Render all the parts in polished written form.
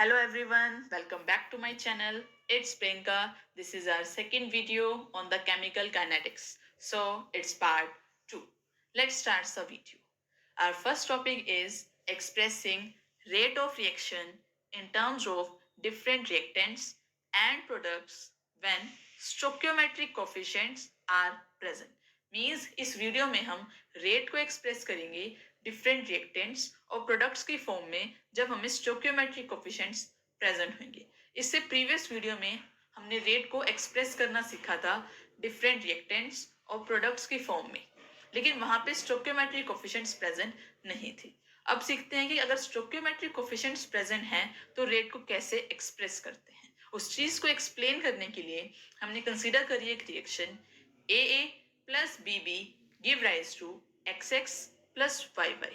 Hello everyone, welcome back to my channel. It's Priyanka. This is our second video on the chemical kinetics. So it's part 2. Let's start the video. Our first topic is expressing rate of reaction in terms of different reactants and products when stoichiometric coefficients are present. Means इस video में हम rate को express करेंगे different reactants और products की form में जब हमें स्टोकियोमेट्रिक कोफिशिएंट्स प्रेजेंट होंगे. इससे प्रीवियस वीडियो में हमने रेट को एक्सप्रेस करना सीखा था डिफरेंट रिएक्टेंट्स और प्रोडक्ट्स की फॉर्म में, लेकिन वहां पे स्टोकियोमेट्रिक कोफिशिएंट्स प्रेजेंट नहीं थे. अब सीखते हैं कि अगर स्टोकियोमेट्रिक कोफिशिएंट्स प्रेजेंट हैं तो रेट को कैसे एक्सप्रेस करते हैं. उस चीज को एक्सप्लेन करने के लिए हमने कंसीडर करी एक reaction AA plus BB give rise to XX plus YY.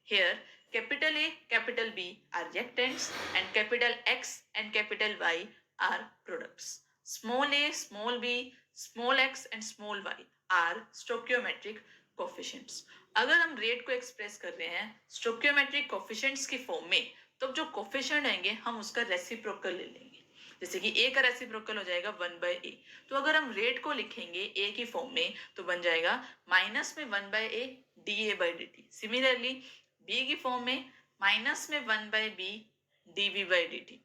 Here, capital A, capital B are reactants and capital X and capital Y are products. Small a, small b, small x and small y are stoichiometric coefficients. अगर हम rate को express कर रहे हैं स्टोकियोमेट्रिक coefficients की form में, तो जो कोफिशिएंट आएंगे हम उसका रेसिप्रोकल ले लेंगे. जैसे कि a का रेसिप्रोकल हो जाएगा 1/a. तो अगर हम रेट को लिखेंगे a की फॉर्म में तो बन जाएगा माइनस में 1/a dA/dt. सिमिलरली b की फॉर्म में माइनस में 1/b dV/dt.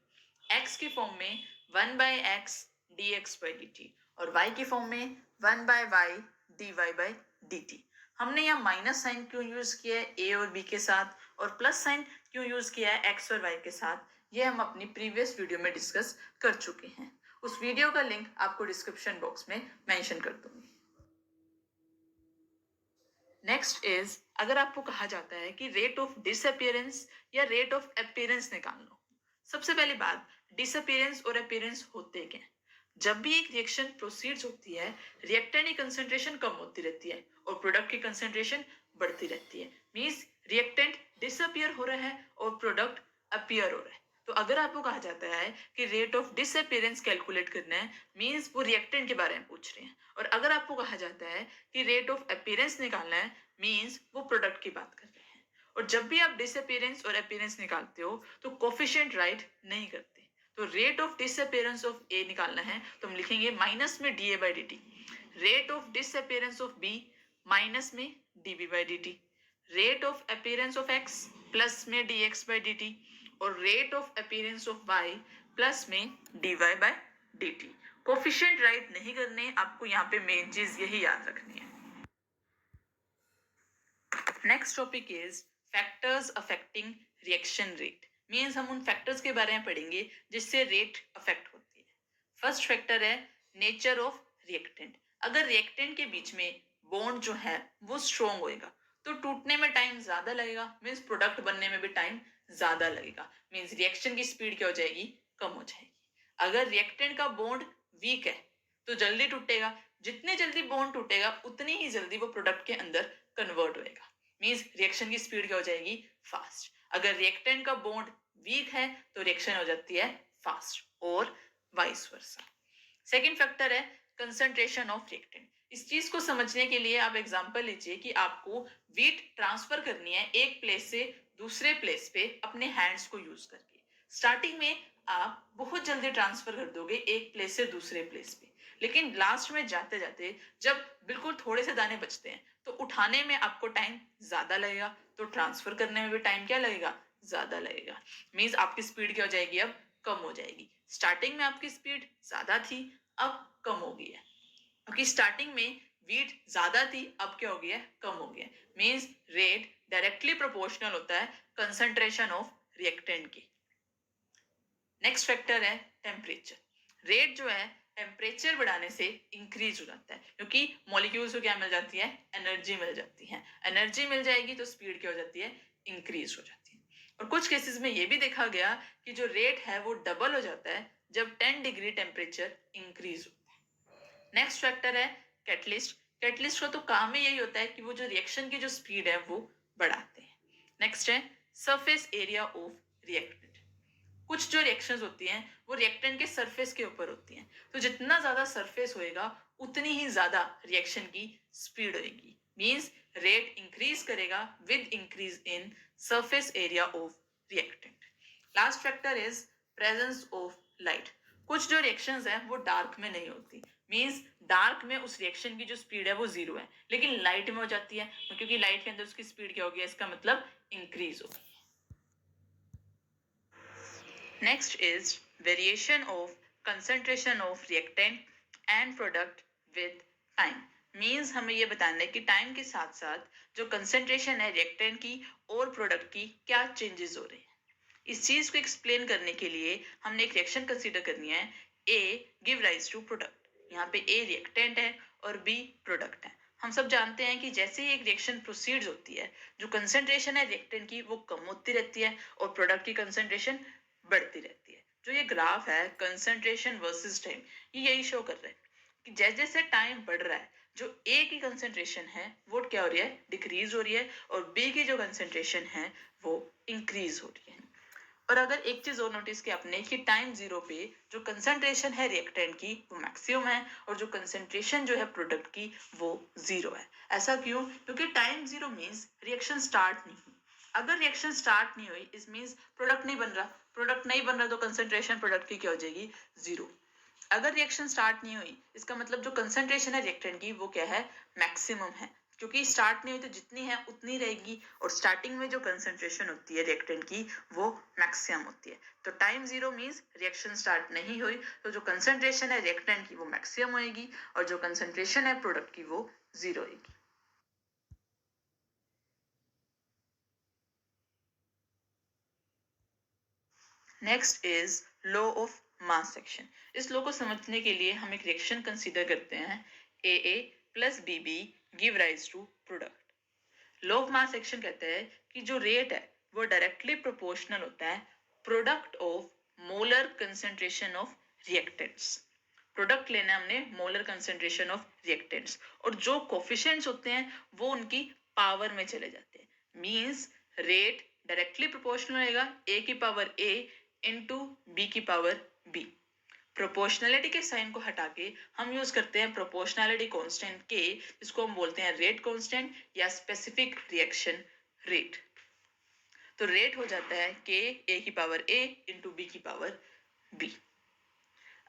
x की फॉर्म में 1/x dx/dt और y की फॉर्म में 1/y dy/dt. हमने यहाँ माइनस साइन क्यों यूज किया है a और b के साथ और प्लस साइन क्यों यूज किया है x और y के साथ, ये हम अपनी प्रीवियस वीडियो में डिस्कस कर चुके हैं. उस वीडियो का लिंक आपको डिस्क्रिप्शन बॉक्स में मेंशन कर दूंगी. नेक्स्ट इज, अगर आपको कहा जाता है कि रेट ऑफ डिसअपियरेंस या रेट ऑफ अपीयरेंस निकाल लो. सबसे पहली बात, डिसअपियरेंस और अपीयरेंस होते क्या. जब भी एक रिएक्शन प्रोसीड्स होती है, रिएक्टेंट की कंसंट्रेशन कम होती रहती है और प्रोडक्ट की कंसंट्रेशन बढ़ती रहती है. मींस रिएक्टेंट डिसअपियर हो रहा है और प्रोडक्ट अपीयर हो रहा है. तो अगर आपको कहा जाता है कि रेट ऑफ डिसअपियरेंस कैलकुलेट करना है, मींस वो रिएक्टेंट के बारे में पूछ रहे हैं. और अगर आपको कहा जाता है कि रेट ऑफ अपीयरेंस निकालना है, मींस वो प्रोडक्ट की बात कर रहे हैं. और जब भी आप डिसअपियरेंस और अपीयरेंस निकालते हो तो कोफिशिएंट राइट नहीं करते. तो rate of disappearance of A निकालना है तो हम लिखेंगे माइनस में dA/dt. Rate of disappearance of B minus में dB/dt. Rate of appearance of X plus में dx/dt और rate of appearance of y plus में dy/dt. कोफिशिएंट राइट नहीं करने, आपको यहाँ पे मेन चीज यही याद रखनी है. Next topic is factors affecting reaction rate. Means हम उन फैक्टर्स के बारे में पढ़ेंगे जिससे रेट अफेक्ट होती है. फर्स्ट फैक्टर है नेचर ऑफ रिएक्टेंट. अगर रिएक्टेंट के बीच में बॉन्ड जो है वो स्ट्रॉन्ग होएगा तो टूटने में टाइम ज्यादा लगेगा, मीन्स प्रोडक्ट बनने में भी टाइम ज्यादा लगेगा. मीन्स रिएक्शन की स्पीड क्या हो जाएगी, कम हो जाएगी. अगर रिएक्टेंट का बॉन्ड वीक है तो जल्दी टूटेगा. जितने जल्दी बॉन्ड टूटेगा उतनी ही जल्दी वो प्रोडक्ट के अंदर कन्वर्ट होएगा. मीन्स रिएक्शन की स्पीड क्या हो जाएगी, फास्ट. अगर रिएक्टेंट का बॉन्ड वीक है तो रिएक्शन हो जाती है फास्ट और वाइस वर्सा. सेकेंड फैक्टर है कंसंट्रेशन ऑफ रिएक्टेंट. इस चीज को समझने के लिए आप एग्जांपल लीजिए कि आपको वीट ट्रांसफर करनी है एक प्लेस से दूसरे प्लेस पे अपने हैंड्स को यूज करके. स्टार्टिंग में आप बहुत जल्दी ट्रांसफर कर दोगे एक प्लेस से दूसरे प्लेस पे, लेकिन लास्ट में जाते जाते जब बिल्कुल थोड़े से दाने बचते हैं तो उठाने में आपको टाइम ज्यादा लगेगा, तो ट्रांसफर करने में भी टाइम क्या लगेगा, ज्यादा लगेगा. मीन्स आपकी स्पीड क्या हो जाएगी, अब कम हो जाएगी. स्टार्टिंग में आपकी स्पीड ज्यादा थी, अब कम हो गई है. क्योंकि स्टार्टिंग में वीट ज्यादा थी, अब क्या हो गया, कम हो गया. मीन्स रेट डायरेक्टली प्रोपोर्शनल होता है कंसंट्रेशन ऑफ रिएक्टेंट की. नेक्स्ट फैक्टर है टेम्परेचर. रेट जो है टेम्परेचर बढ़ाने से इंक्रीज हो जाता है क्योंकि मॉलिक्यूल्स को क्या मिल जाती है, एनर्जी मिल जाती है. एनर्जी मिल जाएगी तो स्पीड क्या हो जाती है, इंक्रीज हो जाती है. और कुछ केसेस में ये भी देखा गया कि जो रेट है वो डबल हो जाता है जब 10 डिग्री टेम्परेचर इंक्रीज होता है. नेक्स्ट फैक्टर है कैटलिस्ट. कैटलिस्ट का तो काम ही यही होता है कि वो जो रिएक्शन की जो स्पीड है वो बढ़ाते हैं. नेक्स्ट है सरफेस एरिया ऑफ रिएक्टेंट. कुछ जो रिएक्शंस होती हैं वो रिएक्टेंट के सरफेस के ऊपर होती हैं, तो जितना ज्यादा सरफेस होएगा उतनी ही ज्यादा रिएक्शन की स्पीड होएगी. मींस रेट इंक्रीज करेगा with increase in surface area of reactant. Last factor is presence of light. कुछ जो रिएक्शंस हैं वो डार्क में नहीं होती, मींस डार्क में उस रिएक्शन की जो स्पीड है वो जीरो है, लेकिन लाइट में हो जाती है, क्योंकि लाइट के अंदर उसकी स्पीड क्या होगी, इसका मतलब इंक्रीज होगी। Next is variation of concentration of reactant and product with time. Means हमें ये बताना है कि टाइम के साथ साथ जो कंसंट्रेशन है रिएक्टेंट की और प्रोडक्ट की क्या चेंजेस हो रहे हैं। इस चीज को एक्सप्लेन करने के लिए हमने एक रिएक्शन कंसीडर करनी है, ए गिव राइज टू प्रोडक्ट। यहाँ पे ए रिएक्टेंट है और बी प्रोडक्ट है। हम सब जानते हैं कि जैसे ही एक रिएक्शन प्रोसीड्स होती है, जो कंसंट्रेशन है रिएक्टेंट की वो कम होती रहती है और प्रोडक्ट की कंसंट्रेशन बढ़ती रहती है। जो ये ग्राफ है कंसंट्रेशन वर्सेस टाइम, ये यही शो कर रहा है कि जैसे जैसे टाइम बढ़ रहा है, जो ए की कंसंट्रेशन है वो क्या हो रही है, डिक्रीज हो रही है, और बी की जो कंसंट्रेशन है वो इंक्रीज हो रही है। और अगर एक चीज और नोटिस किया आपने कि टाइम जीरो पे जो कंसंट्रेशन है रिएक्टेंट की वो मैक्सिमम है, और जो कंसंट्रेशन जो है प्रोडक्ट की वो जीरो है। ऐसा क्यों? क्योंकि time zero means reaction start नहीं हुई। अगर रिएक्शन स्टार्ट नहीं हुई इस मीन्स प्रोडक्ट नहीं बन रहा, प्रोडक्ट नहीं बन रहा तो कंसंट्रेशन प्रोडक्ट की क्या हो जाएगी, जीरो। अगर रिएक्शन स्टार्ट नहीं हुई इसका मतलब जो कंसंट्रेशन है रिएक्टेंट की वो क्या है, मैक्सिमम है, क्योंकि स्टार्ट नहीं हुई तो जितनी है उतनी रहेगी, और स्टार्टिंग में जो कंसंट्रेशन होती है रिएक्टेंट की वो मैक्सिमम होती है। तो time zero means reaction start नहीं हुई तो जो कंसंट्रेशन है रिएक्टेंट की वो मैक्सिमम होगी, और जो कंसंट्रेशन है प्रोडक्ट की वो जीरो होगी। Next is law of mass section. इस लॉ को समझने के लिए हम एक रिएक्शन कंसीडर करते हैं, A plus B give rise to product. Law of mass section कहता है कि जो रेट है वो डायरेक्टली प्रोपोर्शनल होता है product of molar concentration of reactants. Product लेना हमने मोलर कंसेंट्रेशन ऑफ रिएक्टेंट्स, और जो कोफिशिएंट्स होते हैं वो उनकी पावर में चले जाते हैं। मींस रेट डायरेक्टली प्रोपोर्शनल रहेगा ए की पावर ए इंटू बी की पावर बी। प्रोपोर्शनैलिटी के साइन को हटा के हम यूज करते हैं प्रोपोर्शनैलिटी कांस्टेंट के, जिसको हम बोलते हैं रेट कांस्टेंट या स्पेसिफिक रिएक्शन रेट। तो रेट हो जाता है के ए की पावर ए इंटू बी की पावर बी।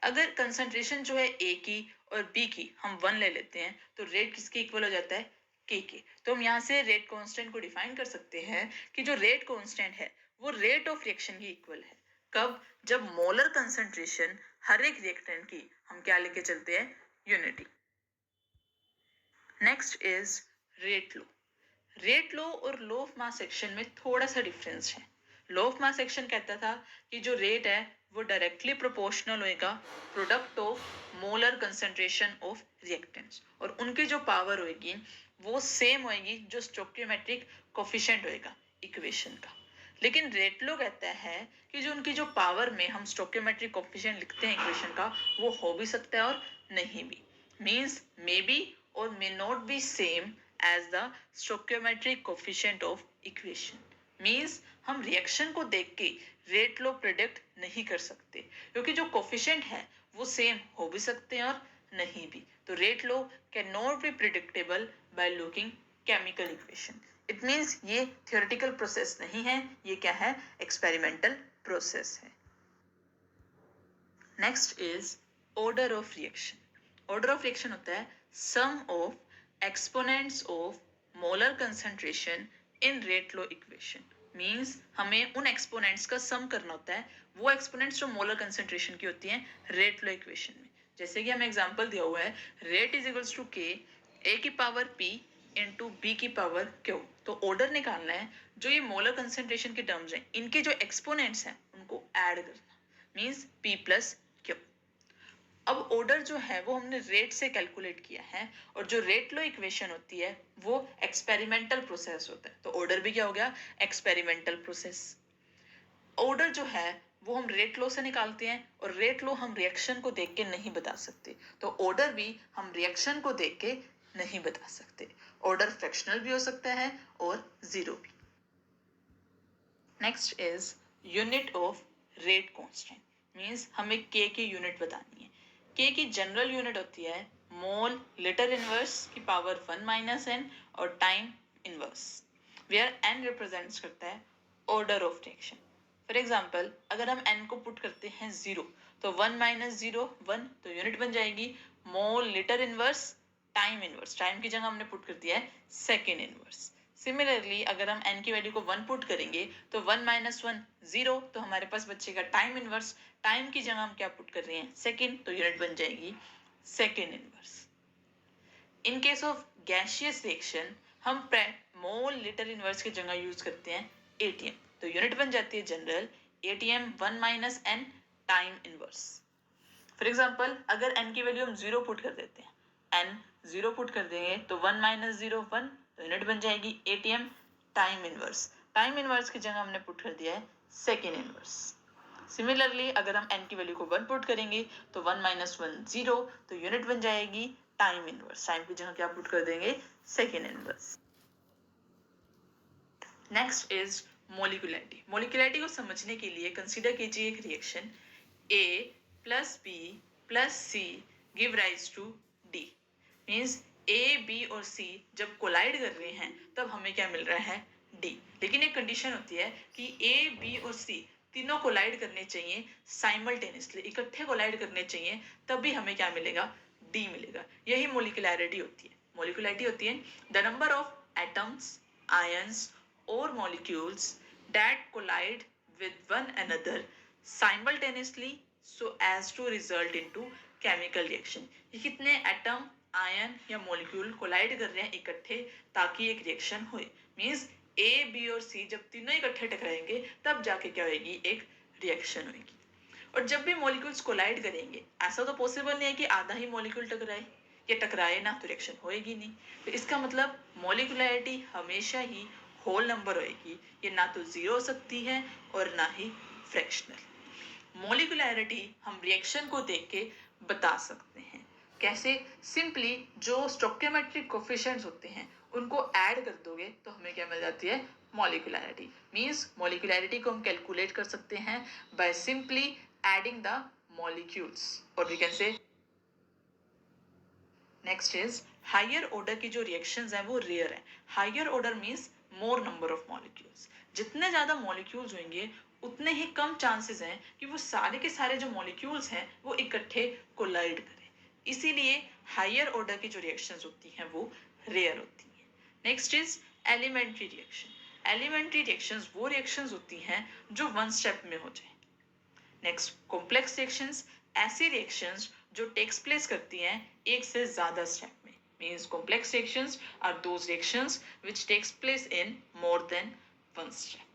अगर कंसंट्रेशन जो है ए की और बी की हम 1 ले लेते हैं तो रेट किसके इक्वल हो जाता है, के। तो हम यहाँ से रेट कांस्टेंट को डिफाइन कर सकते हैं कि जो रेट कांस्टेंट है वो रेट ऑफ रिएक्शन की इक्वल है। कब? जब मोलर कंसंट्रेशन हर एक रिएक्टेंट की हम क्या लेके चलते हैं, unity. Next is rate law. Rate law और लो ऑफ मास सेक्शन में थोड़ा सा डिफरेंस है। लो ऑफ मास सेक्शन कहता था कि जो रेट है वो डायरेक्टली प्रोपोर्शनल होएगा product of molar concentration of reactants, और उनकी जो पावर होएगी वो सेम होएगी जो स्टोइकियोमेट्रिक कोफिशिएंट होएगा इक्वेशन का। लेकिन रेटलो कहता है कि जो उनकी जो पावर में हम स्टोइकियोमेट्रिक कोफिशिएंट लिखते हैं इक्वेशन का, वो हो भी सकता है और नहीं भी। मीन्स मे बी और may not be same as the stoichiometric coefficient of equation. Means हम रिएक्शन को देख के रेट लो प्रिडिक्ट नहीं कर सकते, क्योंकि जो कोफिशिएंट है वो सेम हो भी सकते हैं और नहीं भी। तो rate law can not be predictable by looking chemical equation. It means ये थियोरेटिकल प्रोसेस नहीं है, ये क्या है, एक्सपेरिमेंटल प्रोसेस है। Next is order of reaction. Order of reaction होता है sum of exponents of molar concentration in rate law equation. Means हमें उन एक्सपोनेंट्स का सम करना होता है, वो एक्सपोनेंट्स जो मोलर कंसंट्रेशन की होती हैं रेट लो इक्वेशन में। जैसे कि हमें एग्जांपल दिया हुआ है, रेट इज इक्वल्स टू के ए की पावर पी इंटू बी की पावर क्यू। तो ऑर्डर निकालना है, जो ये मोलर कंसंट्रेशन के टर्म्स हैं इनके जो एक्सपोनेंट्स हैं उनको ऐड करना, मीन्स पी प्लस क्यू। अब ऑर्डर जो है वो हमने रेट से कैलकुलेट किया है, और जो रेट लो इक्वेशन होती है वो एक्सपेरिमेंटल प्रोसेस होता है। तो ऑर्डर भी क्या हो गया, एक्सपेरिमेंटल प्रोसेस। ऑर्डर जो है वो हम रेट लो से निकालते हैं, और रेट लो हम रिएक्शन को देख के नहीं बता सकते, तो ऑर्डर भी हम रिएक्शन को देख के नहीं बता सकते। ऑर्डर फ्रैक्शनल भी हो सकता है और जीरो भी। Next is unit of rate constant. Means हमें के की यूनिट बतानी है। के की जनरल यूनिट होती है मोल लिटर इनवर्स की पावर 1 माइनस एन और time inverse, where N represents करता है order of reaction. For example अगर हम n को पुट करते हैं 0 तो 1 माइनस 0 1, तो यूनिट बन जाएगी mole litre inverse time inverse, time की जगह हमने पुट कर दिया है सेकेंड इनवर्स। सिमिलरली अगर हम n की वैल्यू को 1 पुट करेंगे तो 1 माइनस 1 0, तो हमारे पास बचेगा टाइम इनवर्स, टाइम की जगह हम क्या पुट कर रहे हैं सेकेंड, तो यूनिट बन जाएगी second inverse. In case of gaseous reaction हम मोल लिटर इनवर्स की जगह यूज करते हैं एटीएम, तो यूनिट बन जाती है general ATM 1 minus N time inverse. For example अगर n की वैल्यू हम 0 पुट कर देते हैं, n 0 पुट कर देंगे तो 1 माइनस 0 1, तो यूनिट बन जाएगी ATM time inverse, time inverse की जगह हमने पुट कर दिया है सेकेंड इनवर्स। सिमिलरली अगर हम n की वैल्यू को 1 पुट करेंगे तो 1 माइनस 1 0, तो यूनिट बन जाएगी टाइम इनवर्स, टाइम की जगह क्या पुट कर देंगे second inverse. Next is molecularity. Molecularity को समझने के लिए कंसीडर कीजिए एक reaction A plus B plus C give rise to D। Means A, B और C जब कोलाइड कर रहे हैं तब हमें क्या मिल रहा है D। लेकिन एक कंडीशन होती है कि A, B और C तीनों कोलाइड करने चाहिए साइमल्टेनियसली, इकट्ठे कोलाइड करने चाहिए, तब भी हमें क्या मिलेगा D मिलेगा। यही मोलिकुलैरिटी होती है। मोलिकुलैरिटी होती है the number of atoms, ions or molecules that collide with one another simultaneously so as to result into chemical reaction। ये कितने एटम, आयन या मॉलिक्यूल कोलाइड कर रहे हैं इकट्ठे ताकि एक रिएक्शन होए। मींस ए, बी और सी जब तीनों इकट्ठे टकराएंगे तब जाके क्या होगी एक रिएक्शन होगी। और जब भी मॉलिक्यूल्स कोलाइड करेंगे ऐसा तो पॉसिबल नहीं है कि आधा ही मॉलिक्यूल टकराए, ये टकराए ना तो रिएक्शन होएगी नहीं। तो इसका मतलब मॉलिकुलैरिटी हमेशा ही होल नंबर होएगी, ये ना तो जीरो हो सकती है और ना ही फ्रैक्शनल। मॉलिकुलैरिटी हम रिएक्शन को देख के बता सकते हैं। कैसे? सिंपली जो स्टोइकियोमेट्रिक कोफिशिएंट्स होते हैं उनको ऐड कर दोगे तो हमें क्या मिल जाती है मॉलिकुलैरिटी। मींस मॉलिकुलैरिटी को हम कैलकुलेट कर सकते हैं by simply adding the molecules, और we can say next is higher order की जो रिएक्शंस हैं वो रेयर है। Higher order means more number of molecules. जितने ज्यादा मॉलिक्यूल्स होंगे उतने ही कम चांसेस हैं कि वो सारे के सारे जो मॉलिक्यूल्स हैं वो इकट्ठे कोलाइड करें। इसीलिए हायर ऑर्डर की जो रिएक्शंस होती हैं वो रेयर होती हैं। Next is elementary reaction. Elementary reactions वो रिएक्शंस होती हैं जो वन स्टेप में हो जाए। नेक्स्ट कॉम्प्लेक्स रिएक्शंस, ऐसी रिएक्शंस जो टेक्स प्लेस करती हैं एक से ज्यादा स्टेप में। Means complex reactions are those reactions which takes place in more than one step.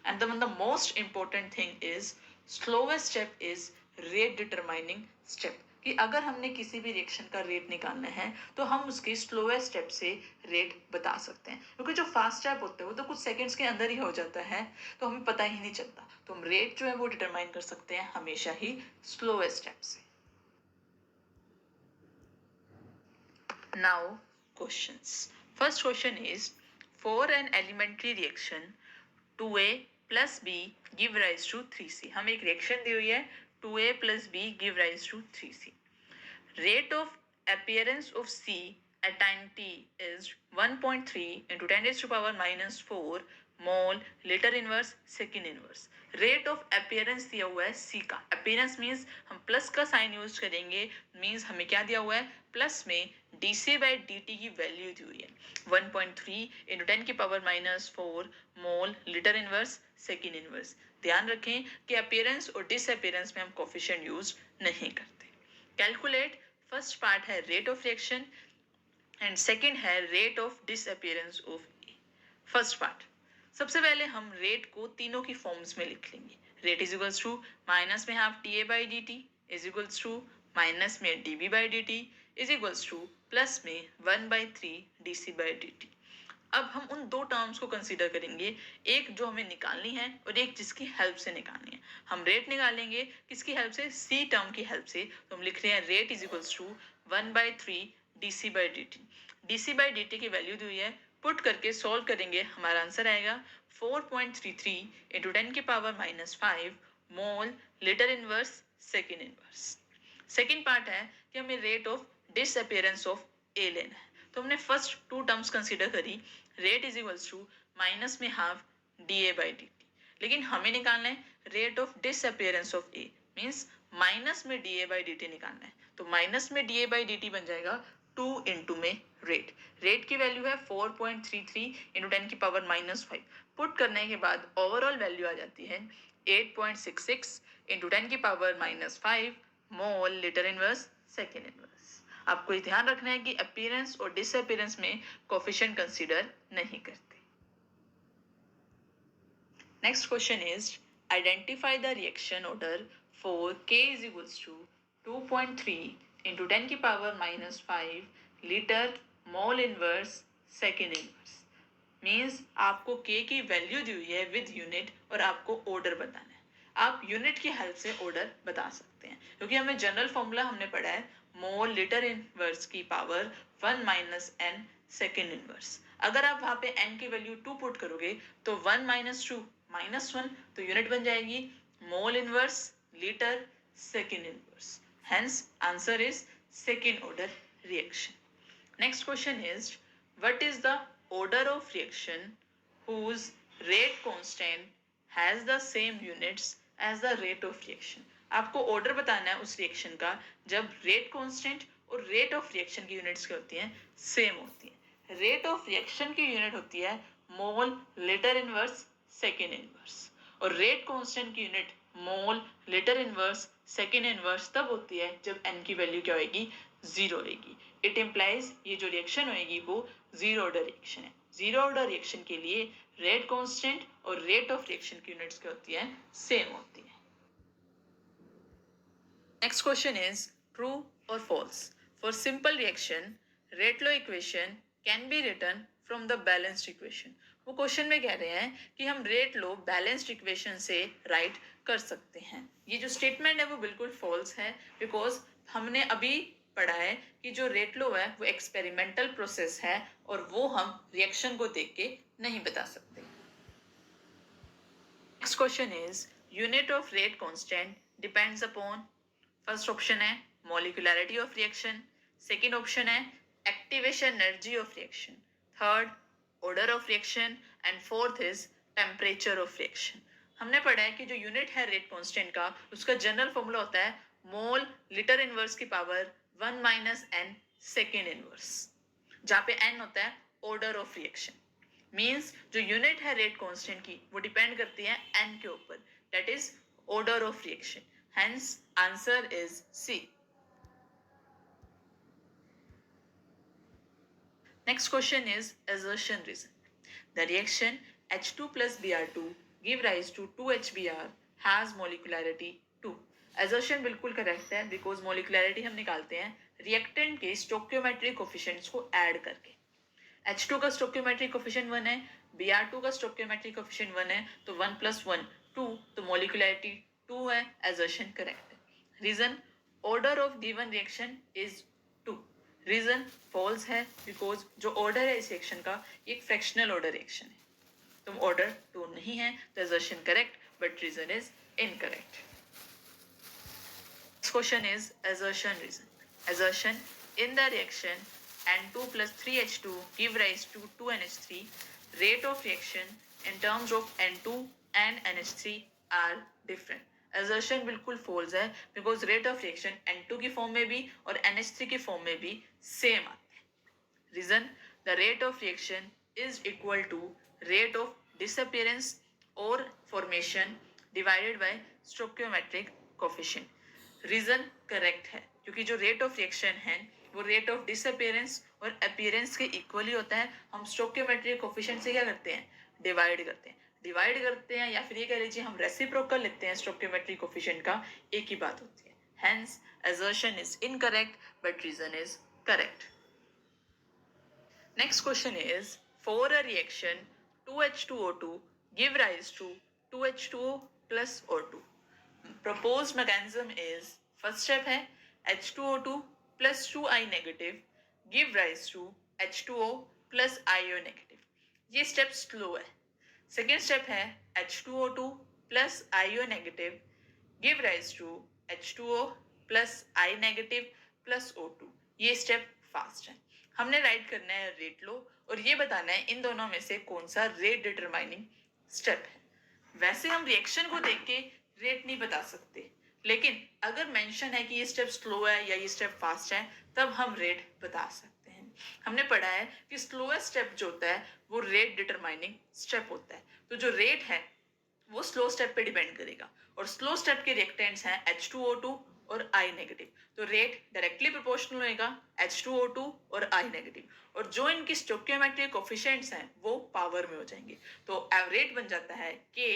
And the most important thing is slowest step is rate determining step, कि अगर हमने किसी भी रिएक्शन का रेट निकालना है तो हम उसके स्लोएस्ट स्टेप से रेट बता सकते हैं, क्योंकि जो फास्ट स्टेप होता है वो तो कुछ सेकंड्स के अंदर ही हो जाता है तो हमें पता ही नहीं चलता। तो हम रेट जो है वो डिटरमाइन कर सकते हैं हमेशा ही स्लोएस्ट स्टेप से। Now questions. First question is for an elementary reaction 2a plus b give rise to 3c। हम एक रिएक्शन दी हुई है 2a plus b give rise to 3c। Rate of appearance of c at time t is 1.3 into 10 raised to power minus 4 mole litre inverse second inverse. Rate of appearance दिया हुआ है सी का। Appearance means हम plus का sign use करेंगे। Means हमें क्या दिया हुआ है प्लस में dc बाई dt की वैल्यू दी हुई है 1.3 इंटू 10 की पावर माइनस 4 मोल लिटर इनवर्स सेकेंड इनवर्स। ध्यान रखें कि अपियरेंस और डिसअपियरेंस में हम कोफिशिएंट यूज नहीं करते। कैलकुलेट, फर्स्ट पार्ट है rate of reaction and second है rate of disappearance of A. First part, सबसे पहले हम रेट को तीनों की फॉर्म्स में लिख लेंगे। Rate is equals to minus में half T A by D T is equals to minus में D B by D T is equals to plus में 1/3 D C by D T. अब हम उन दो टर्म्स को कंसीडर करेंगे, एक जो हमें निकालनी है और एक जिसकी हेल्प से निकालनी है। हम रेट निकालेंगे किसकी हेल्प से? सी टर्म की हेल्प से। तो हम लिख रहे हैं rate is equals to 1/3 D C by D T. D C by D T की वैल्यू दी हुई है, पुट करके सॉल्व करेंगे हमारा आंसर आएगा 4.33 इंटू 10 की power minus 5 mole litre inverse second inverse. Second part है कि हमें rate of disappearance of A लेना है। तो हमने फर्स्ट टू टर्म्स कंसीडर करी, rate is equals to minus में half D A by D T. लेकिन हमें निकालना है rate of disappearance of A, means minus में D A by D T निकालना है, तो माइनस में D A by D T बन जाएगा 2 इंटू में रेट, रेट की वैल्यू है 4.33 इंटू 10 की पावर -5, पुट करने के बाद ओवरऑल वैल्यू आ जाती है 8.66 इंटू 10 की power -5 mole litre inverse second inverse. आपको ये ध्यान रखना है कि अपीयरेंस और डिसअपीयरेंस में कोफिशिएंट कंसीडर नहीं करते। Next question is identify the reaction order for K is equals to 2.3 into 10 की power -5 litre mole inverse second inverse. Means आपको K की वैल्यू दी हुई है विद यूनिट और आपको ऑर्डर बताना है। आप यूनिट की हेल्प से ऑर्डर बता सकते हैं, क्योंकि हमें जनरल फॉर्मूला हमने पढ़ा है मोल लीटर इनवर्स की power 1 minus n second inverse. अगर आप वहां पे n की वैल्यू 2 पुट करोगे तो 1 माइनस 2 -1, तो यूनिट बन जाएगी mole inverse litre second inverse. Hence answer is second order reaction. Next question is what is the order of reaction whose rate constant has the same units as the rate of reaction। आपको order बताना है उस reaction का जब rate constant और rate of reaction की units क्या होती हैं, सेम होती है। रेट ऑफ रिएक्शन की यूनिट होती है mole litre inverse second inverse, और रेट कांस्टेंट की unit mole litre inverse second inverse तब होती है जब n की वैल्यू क्या होगी, 0 होगी। इट इम्प्लाइज ये जो रिएक्शन होगी वो जीरो ऑर्डर रिएक्शन है। जीरो ऑर्डर रिएक्शन के लिए रेट कांस्टेंट और रेट ऑफ रिएक्शन की यूनिट्स क्या होती है, सेम होती है। नेक्स्ट क्वेश्चन इज ट्रू और false. For simple reaction rate law equation can be written from the balanced equation. वो क्वेश्चन में कह रहे हैं कि हम रेट लो बैलेंस्ड इक्वेशन से राइट कर सकते हैं। ये जो स्टेटमेंट है वो बिल्कुल फॉल्स है, बिकॉज हमने अभी पढ़ा है कि जो रेट लो है वो एक्सपेरिमेंटल प्रोसेस है और वो हम रिएक्शन को देख के नहीं बता सकते। Next question is unit of rate constant depends upon, first option है मॉलिक्यूलैरिटी ऑफ रिएक्शन, सेकंड ऑप्शन है activation energy of reaction, third order of reaction and fourth is temperature of reaction. हमने पढ़ा है कि जो यूनिट है रेट कांस्टेंट का उसका जनरल फॉर्मूला होता है मोल लीटर इनवर्स की power 1 minus n second inverse, जहाँ पे n होता है ऑर्डर ऑफ रिएक्शन। मीन्स जो यूनिट है रेट कांस्टेंट की वो डिपेंड करती है n के ऊपर, that is order of reaction. Hence answer is C। Next question is assertion reason. The reaction H2 plus Br2 give rise to 2HBr has molecularity 2। assertion बिल्कुल correct है, because molecularity हम निकालते हैं reactant के stoichiometric coefficients को add करके। H2 का stoichiometric coefficient 1 है, Br2 का स्टोक्योमेट्रिक कोफिशिएंट 1 है, तो 1 + 1 2, तो मोलिकुलरिटी 2 है। assertion करेक्ट है। Reason order of given reaction is 2। Reason false है, बिकॉज जो ऑर्डर है इस रिएक्शन का एक फ्रैक्शनल ऑर्डर रिएक्शन है, तो ऑर्डर 2 नहीं है, तो assertion correct but reason is incorrect. Next question is assertion reason. Assertion in the reaction N2 plus 3H2 give rise to 2NH3. Rate of reaction in terms of N2 and NH3 are different. Assertion बिल्कुल false है, because rate of reaction N2 की form में भी और NH3 की form में भी same आते हैं। Reason the rate of reaction is equal to rate of disappearance or formation divided by stoichiometric coefficient। Reason correct है, क्योंकि जो रेट ऑफ रिएक्शन है वो रेट ऑफ डिसअपियरेंस और अपीयरेंस के इक्वली होता है। हम स्टोइकियोमेट्रिक कोफिशिएंट से क्या करते हैं, डिवाइड करते हैं या फिर ये कह लीजिए हम रेसिप्रोकल लिखते हैं स्टोइकियोमेट्रिक कोफिशिएंट का, एक ही बात होती है। Hence assertion is incorrect but reason is correct। Next question is for a reaction 2H2O2 give rise to 2H2O plus O2। proposed mechanism is, first step है H2O2 plus 2I negative give rise to H2O plus IO negative। ये step slow है। Second step है H2O2 plus IO negative give rise to H2O plus I negative plus O2। ये step fast है। हमने right करना है rate law और ये बताना है इन दोनों में से कौन सा रेट डिटरमाइनिंग स्टेप है। वैसे हम रिएक्शन को देख के रेट नहीं बता सकते, लेकिन अगर मेंशन है कि ये स्टेप स्लो है या ये स्टेप फास्ट है, तब हम रेट बता सकते हैं। हमने पढ़ा है कि स्लोएस्ट स्टेप जो होता है वो रेट डिटरमाइनिंग स्टेप होता है। तो जो रेट है वो स्लो स्टेप पे डिपेंड करेगा, और स्लो स्टेप के रिएक्टेंट्स हैं H2O2 और I नेगेटिव। तो रेट डायरेक्टली प्रोपोर्शनल होएगा H2O2 और I नेगेटिव, और जो इनकी स्टोइकियोमेट्रिक कोफिशिएंट्स हैं वो पावर में हो जाएंगे। तो रेट बन जाता है K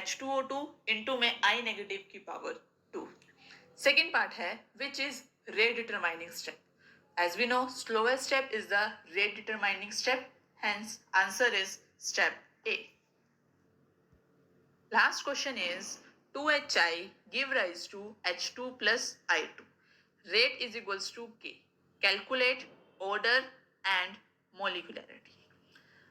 H2O2 इनटू में I नेगेटिव की पावर 2। सेकेंड पार्ट है which is rate determining step. As we know, slowest step is the rate determining step. Hence, answer is step A. Last question is 2HI give rise to H2 plus I2. Rate is equals to K. Calculate order and molecularity.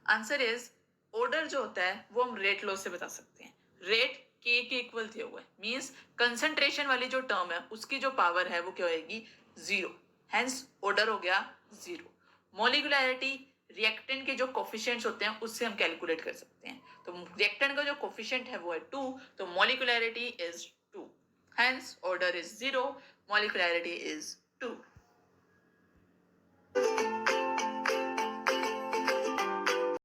Answer is order जो होता है वो हम rate law से बता सकते हैं। Rate K के इक्वल दिया हुआ है, मीन्स कंसंट्रेशन वाली जो टर्म है उसकी जो पावर है वो क्या होगी, 0। हेंस ऑर्डर हो गया 0। मोलिकुलैरिटी रिएक्टेंट के जो कोफिशिएंट्स होते हैं उससे हम कैलकुलेट कर सकते हैं। तो रिएक्टेंट का जो कोफिशिएंट है वो है 2, तो molecularity is 2। Hence order is 0, molecularity is 2।